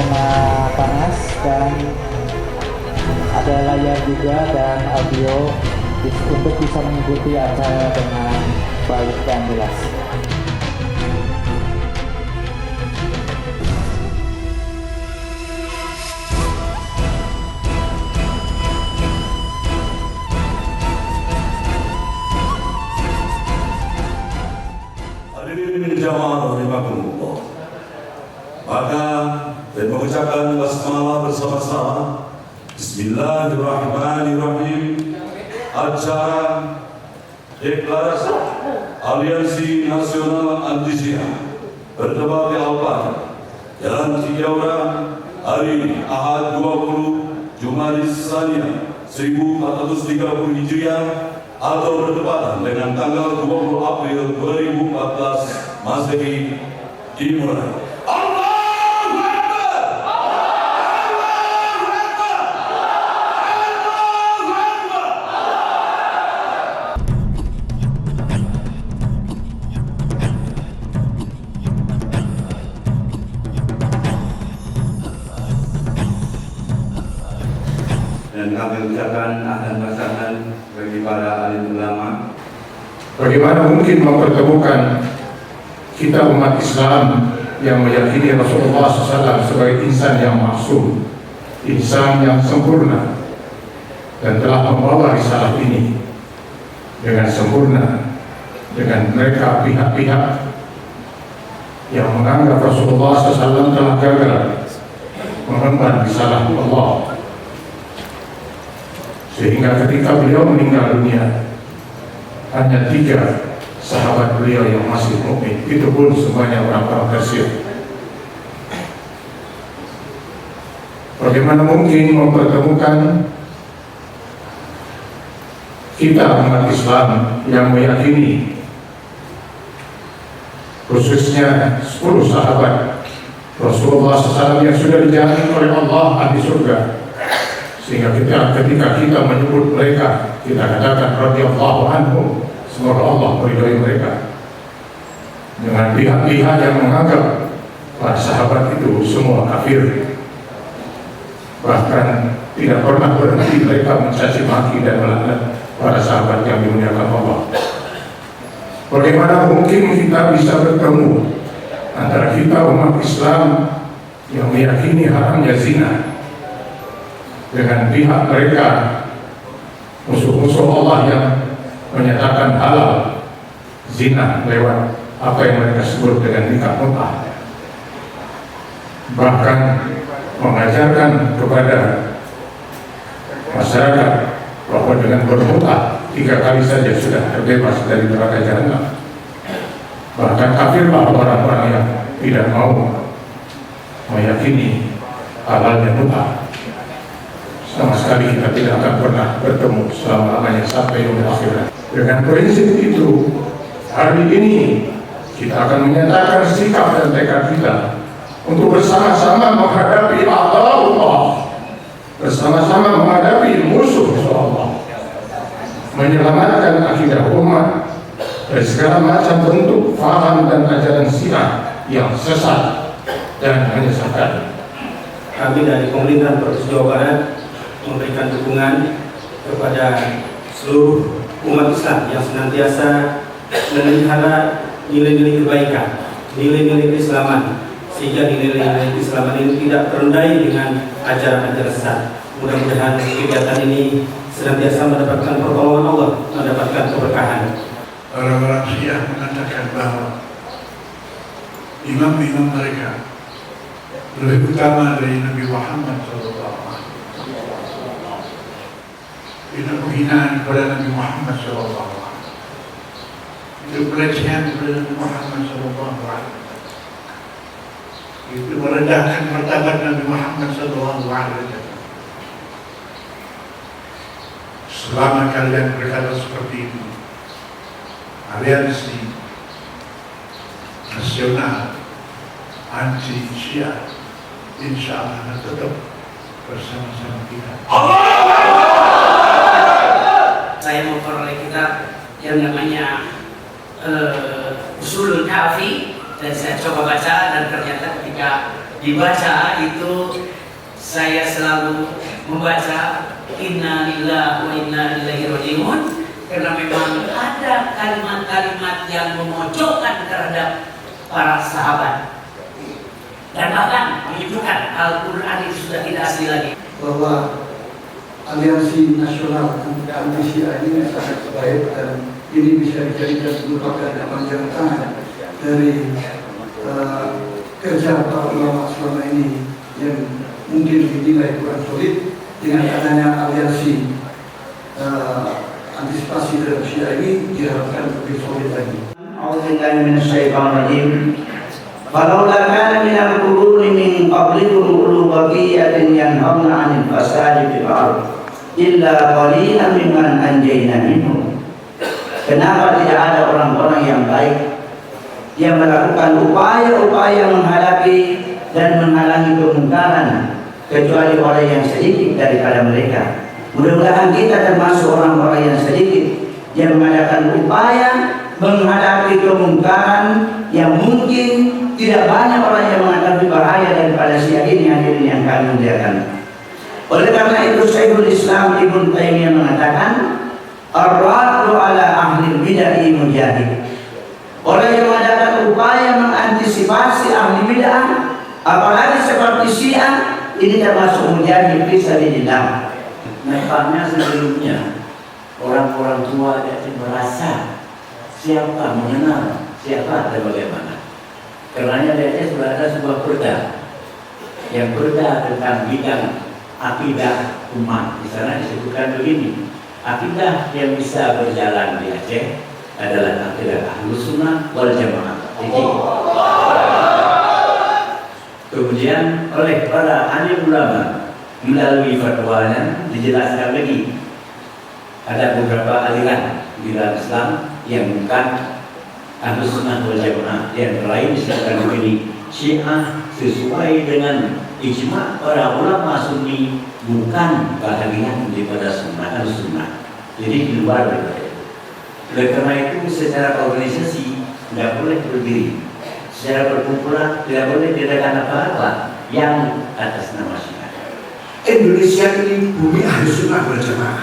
kena panas, dan ada layar juga dan audio untuk bisa mengikuti acara dengan baik dan jelas. Hadirin jamaah rahimakumullah. Maka dan mengucapkan basmalah bersama-sama. Bismillahirrahmanirrahim. Acara Deklarasi Aliansi Nasional Anti Zina bertempat di Alpan, Jalan Cikiaura, hari ini Ahad 20 Jumadis Tsaniyah 1430 Hijriah atau bertepatan dengan tanggal 20 April 2014 Masehi dimulai. Dan kami ucapkan ahlan wa sahlan bagi para alim ulama. Bagaimana mungkin mempertemukan kita umat Islam yang meyakini Rasulullah SAW sebagai insan yang maksum, insan yang sempurna, dan telah membawa risalah ini dengan sempurna, dengan mereka pihak-pihak yang menganggap Rasulullah SAW telah gagal mengemban risalah Allah, sehingga ketika beliau meninggal dunia hanya 3 sahabat beliau yang masih mukmin, itu pun semuanya orang-orang tersiap. Bagaimana mungkin mempertemukan kita umat Islam yang meyakini khususnya 10 sahabat Rasulullah SAW yang sudah dijamin oleh Allah ahli surga, sehingga ketika kita menyebut mereka, kita katakan radhiyallahu anhum, semoga Allah meridhai mereka. Dengan pihak-pihak yang menganggap para sahabat itu semua kafir, bahkan tidak pernah berhenti mereka mencaci maki dan melaknat para sahabat yang dimuliakan Allah. Bagaimana mungkin kita bisa bertemu antara kita umat Islam yang meyakini haramnya zina dengan pihak mereka musuh-musuh Allah yang menyatakan halal zina lewat apa yang mereka sebut dengan nikah mut'ah, bahkan mengajarkan kepada masyarakat bahwa dengan bermut'ah 3 kali saja sudah terbebas dari neraka jahanam. Bahkan kafirlah orang-orang yang tidak mau meyakini halalnya mut'ah. Sama sekali kita tidak akan pernah bertemu selama-lamanya sampai yaumil akhirat. Dengan prinsip itu, hari ini kita akan menyatakan sikap dan tekad kita untuk bersama-sama menghadapi Allah, bersama-sama menghadapi musuh Allah, menyelamatkan akidah umat dari segala macam bentuk faham dan ajaran Syiah yang sesat dan menyesatkan. Kami dari pemerintah Provinsi Jawa Barat memberikan dukungan kepada seluruh umat Islam yang senantiasa memelihara nilai-nilai kebaikan, nilai-nilai keislaman, sehingga nilai-nilai keislaman ini tidak terendai dengan ajaran-ajaran sesat. Mudah-mudahan kegiatan ini senantiasa mendapatkan pertolongan Allah, mendapatkan keberkahan. Orang-orang Syiah mengatakan bahwa imam-imam mereka lebih utama dari Nabi Muhammad SAW. Itu penghinaan kepada Nabi Muhammad SAW. Itu pelecehan kepada Nabi Muhammad SAW. Itu merendahkan martabat Nabi Muhammad SAW. Selama kalian berkata seperti itu, aliansi nasional anti Syiah insya Allah akan tetap bersama-sama kita. Saya memperoleh kitab yang namanya Usulul Kafi, dan saya coba baca, dan ternyata ketika dibaca itu saya selalu membaca inna lillahi wa inna ilaihi raji'un, karena memang ada kalimat-kalimat yang memojokkan terhadap para sahabat dan bahkan menunjukkan Al-Quran itu sudah tidak asli lagi. Bahwa Aliansi Nasional Anti Syiah ini sangat baik dan ini bisa dijadikan merupakan kepanjangan tangan dari kerja para ulama selama ini yang mungkin dinilai kurang solid. Dengan adanya aliansi antisipasi terhadap Syiah ini diharapkan lebih solid lagi. A'udzubillahi minasyaitonirrajim. Falaula kana minal quruni min qablikum ulu baqiyatin yanhauna 'anil fasadi fil ardh illa qalilan mimman anjayna minhum. Kenapa tidak ada orang-orang yang baik yang melakukan upaya-upaya menghadapi dan menghalangi kemungkaran kecuali orang yang sedikit daripada mereka. Mudah-mudahan kita termasuk orang-orang yang sedikit yang mengadakan upaya menghadapi kemungkaran yang mungkin tidak banyak orang yang menghadapi bahaya daripada Syiah ini, hadirin yang kami muliakan. Oleh karena itu Syekhul Islam Ibnu Taimiyah mengatakan ar-raddu ala ahli bid'ah mujahid. Orang yang mengadakan upaya mengantisipasi ahli bid'ah, apalagi seperti Syiah, ini termasuk mujahid fi sabilillah. Nampaknya sebelumnya orang-orang tua yang merasa siapa mengenal siapa dan bagaimana. Karenanya dia sudah ada sebuah perda yang berda tentang bidang akidah umat. Di sana disebutkan begini: akidah yang bisa berjalan di Aceh adalah akidah Ahlus Sunnah wal Jamaah. Kemudian oleh para alim ulama melalui fatwanya dijelaskan lagi ada beberapa aliran di dalam Islam yang bukan Ahlus Sunnah wal Jamaah. Yang lain disebutkan begini: Syiah sesuai dengan ijma para ulama Sunni bukan bahagian daripada Sunnah Al-Sunnah, jadi di luar daripada itu. Oleh karena itu secara organisasi tidak boleh berdiri, secara perkumpulan tidak boleh diadakan apa-apa yang atas nama Syiah. Indonesia ini bumi Ahlus Sunnah wal Jamaah.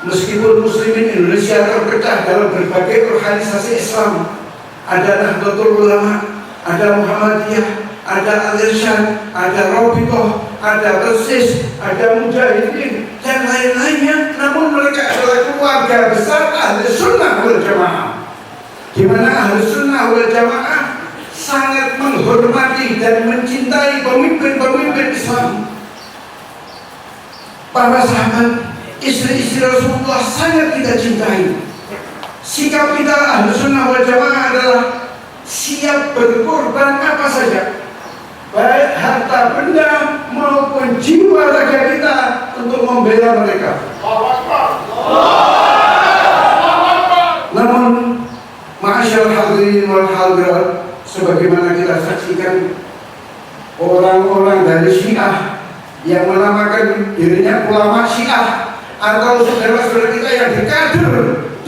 Meskipun muslimin Indonesia terpecah dalam berbagai organisasi Islam, ada Nahdlatul Ulama, ada Muhammadiyah, ada Al-Irsyad, ada Rabithah, ada Persis, ada Mujahidin, dan lain-lainnya. Namun mereka adalah keluarga besar Ahlus Sunnah wal Jamaah, di mana Ahlus Sunnah wal Jamaah sangat menghormati dan mencintai pemimpin-pemimpin Islam. Para sahabat, istri-istri Rasulullah sangat kita cintai. Sikap kita Ahlus Sunnah wal Jamaah adalah siap berkorban apa saja, baik harta benda maupun jiwa raga kita untuk membela mereka. Namun, ma'asyarul hadirin wal hadirat, sebagaimana kita saksikan orang-orang dari Syiah yang menamakan dirinya ulama Syiah, atau saudara-saudara kita yang dikader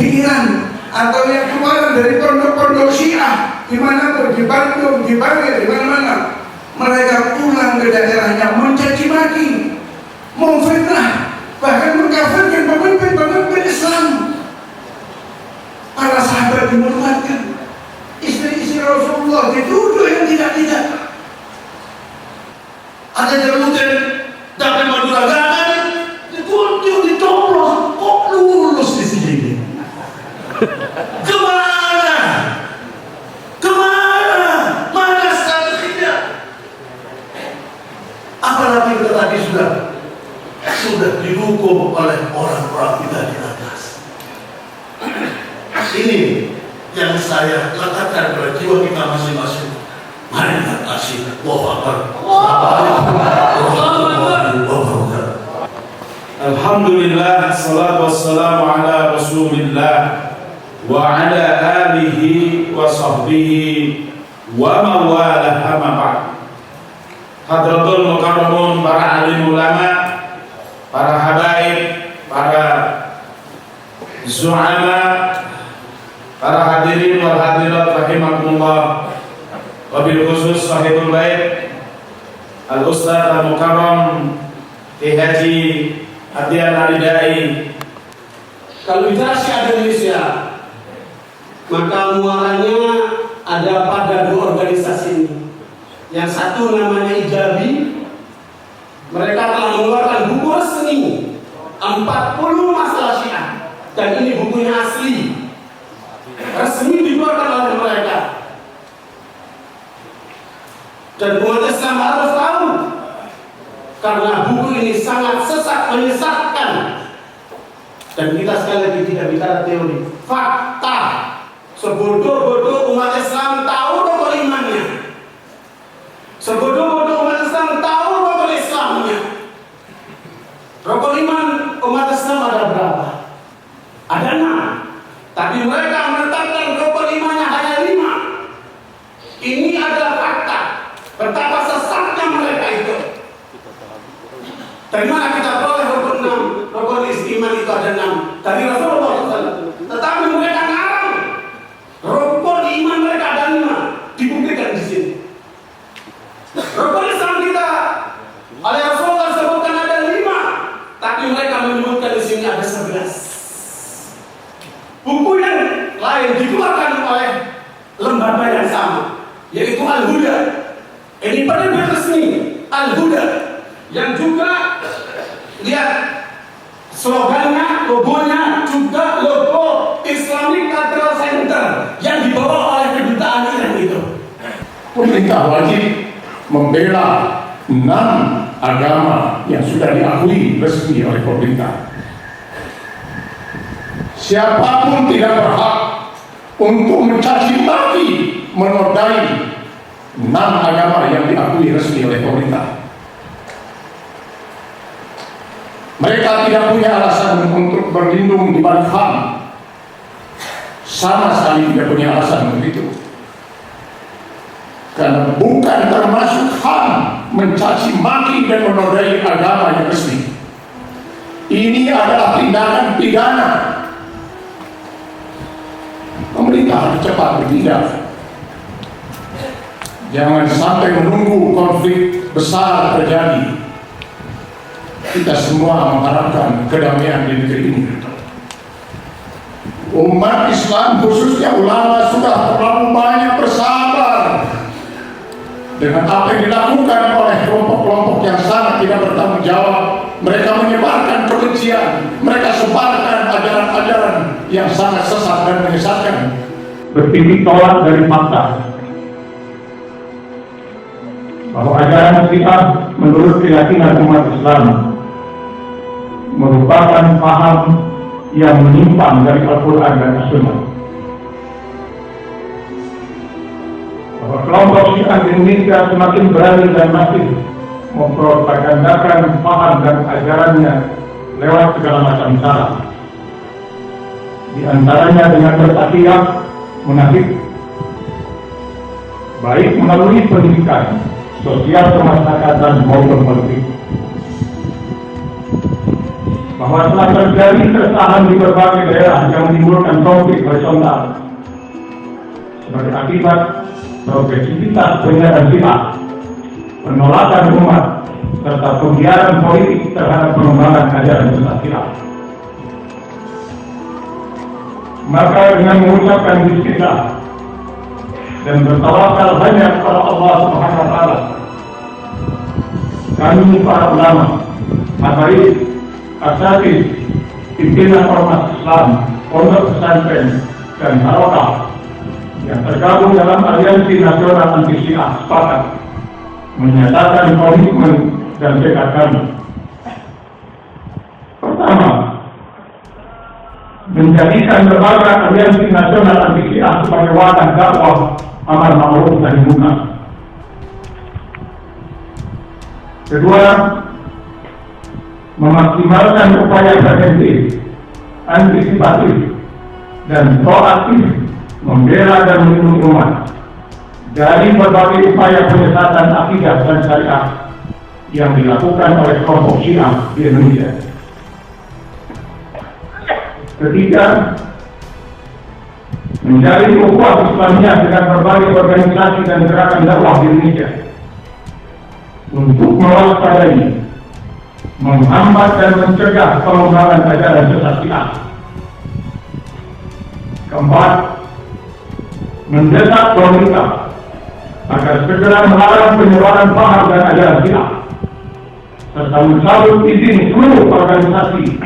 di Iran, atau yang keluar dari pondok-pondok Syiah dimanapun, di Bandung, di Bangil, di mana-mana, mereka pulang ke daerahnya mencaci maki, memfitnah, bahkan mengkafirkan pemimpin-pemimpin Islam. Para sahabat dimuliakan, istri-istri Rasulullah dituduh yang tidak-tidak. Ada yang mungkin dapat maduragan, ditunjuk, dicoblos, kok lulus di sini? Kemana? Kemana? Mana strateginya? Apalagi kita tadi sudah dihukum oleh orang-orang kita di atas. Ini yang saya katakan kepada jiwa kita masing-masing. Mari kita kasih Alhamdulillah, salatu wassalamu ala Rasulillah wa ala alihi wa sahbihi wa mawalah amma ba'd. Hadratul mukarramun, para alim ulama, para habaib, para zu'ama, para hadirin wal hadirat rahimakumullah. wabil khusus sahibul bait Al-Ustaz Al-Mukarram Kiai Haji Adian Alidai. Kalau bicara Syiah Indonesia, maka muaranya ada pada dua organisasi ini. Yang satu namanya Ijabi, mereka telah mengeluarkan buku resmi 40 masalah Syiah, dan ini bukunya asli, resmi dikeluarkan oleh mereka. Dan umat Islam harus tahu, karena buku ini sangat sesat, menyesatkan. Dan kita sekali lagi tidak bicara teori, fakta. Sebodoh-bodoh umat Islam tahu rukun imannya, sebodoh-bodoh umat Islam tahu rukun Islamnya. Rukun iman umat Islam ada berapa? Ada 6, tapi mereka menetapkan rukun imannya hanya 5. Ini adalah fakta. Betapa sesatnya mereka itu. Dari mana kita peroleh rukun 6? Rukun iman itu ada 6 dari Rasulullah SAW. Tetapi mereka ngarang rukun iman mereka ada 5, dibuktikan di sini. Rukun Islam kita oleh Rasulullah sebutkan ada 5, tapi mereka menyebutkan di sini ada 11. Buku yang lain dikeluarkan oleh lembaga yang sama, yaitu Al-Huda. Ini penerbit resmi Al-Huda yang juga lihat slogannya, logonya juga logo Islamic Cultural Center yang dibawa oleh kedutaan Iran itu. Pemerintah wajib membela 6 agama yang sudah diakui resmi oleh pemerintah. Siapapun tidak berhak untuk mencaci maki, menodai 6 agama yang diakui resmi oleh pemerintah. Mereka tidak punya alasan untuk berlindung di balik HAM. Sama sekali tidak punya alasan untuk itu. Karena bukan termasuk HAM mencaci maki dan menodai agama yang resmi. Ini adalah tindakan pidana. Pemerintah harus cepat bertindak. Jangan sampai menunggu konflik besar terjadi. Kita semua mengharapkan kedamaian di negeri ini. Umat Islam khususnya ulama sudah terlalu banyak bersabar dengan apa yang dilakukan oleh kelompok-kelompok yang sangat tidak bertanggung jawab. Mereka menyebarkan kebencian, mereka sebarkan ajaran-ajaran yang sangat sesat dan menyesatkan. Bertitik tolak dari fakta bahwa ajaran Syiah menurut keyakinan umat Islam merupakan paham yang menyimpang dari Al-Quran dan As-Sunnah. Bahwa kelompok Syiah di Indonesia semakin berani dan masif mempropagandakan paham dan ajarannya lewat segala macam cara. Di antaranya dengan bertakiah munafik, baik melalui pendidikan, sosial kemasyarakatan maupun politik. Bahwa telah terjadi keresahan di berbagai daerah yang menimbulkan konflik horizontal sebagai akibat progresivitas penyebaran Syiah, penolakan umat, serta pembiaran politik terhadap pengembangan ajaran sesat Syiah. Maka dengan mengucapkan bismillah dan bertawakal hanya kepada Allah Subhanahu wa Ta'ala, kami para ulama, hadirin, asatidz, pimpinan ormas Islam, pondok pesantren dan harokah yang tergabung dalam Aliansi Nasional Anti Syiah sepakat menyatakan komitmen dan tekad kami. Pertama, menjadikan lembaga Aliansi Nasional Anti Syiah sebagai wadah dakwah amar ma'ruf nahi munkar. Kedua, memaksimalkan upaya preventif, antisipatif, dan proaktif membela dan melindungi umat dari berbagai upaya penyesatan akidah dan syariah yang dilakukan oleh kelompok Syiah di Indonesia. Ketiga, menjalin ukhuwah Islamiyah dengan berbagai organisasi dan gerakan dakwah di Indonesia untuk mewaspadai, menghambat dan mencegah pengembangan ajaran sesat Syiah. Keempat, mendesak pemerintah agar segera melarang penyebaran paham dan ajaran Syiah serta mencabut izin seluruh organisasi,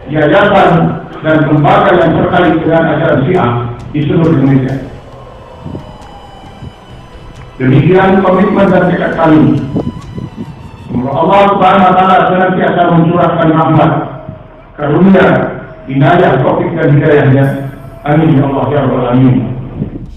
yayasan dan lembaga yang terkait dengan ajaran Syiah di seluruh Indonesia. Demikian komitmen dan tekad kami. Semoga Allah Subhanahu wa Ta'ala senantiasa mencurahkan rahmat, karunia, inayah, taufik dan hidayahnya. Amin ya Allah ya Rabbal Alamin.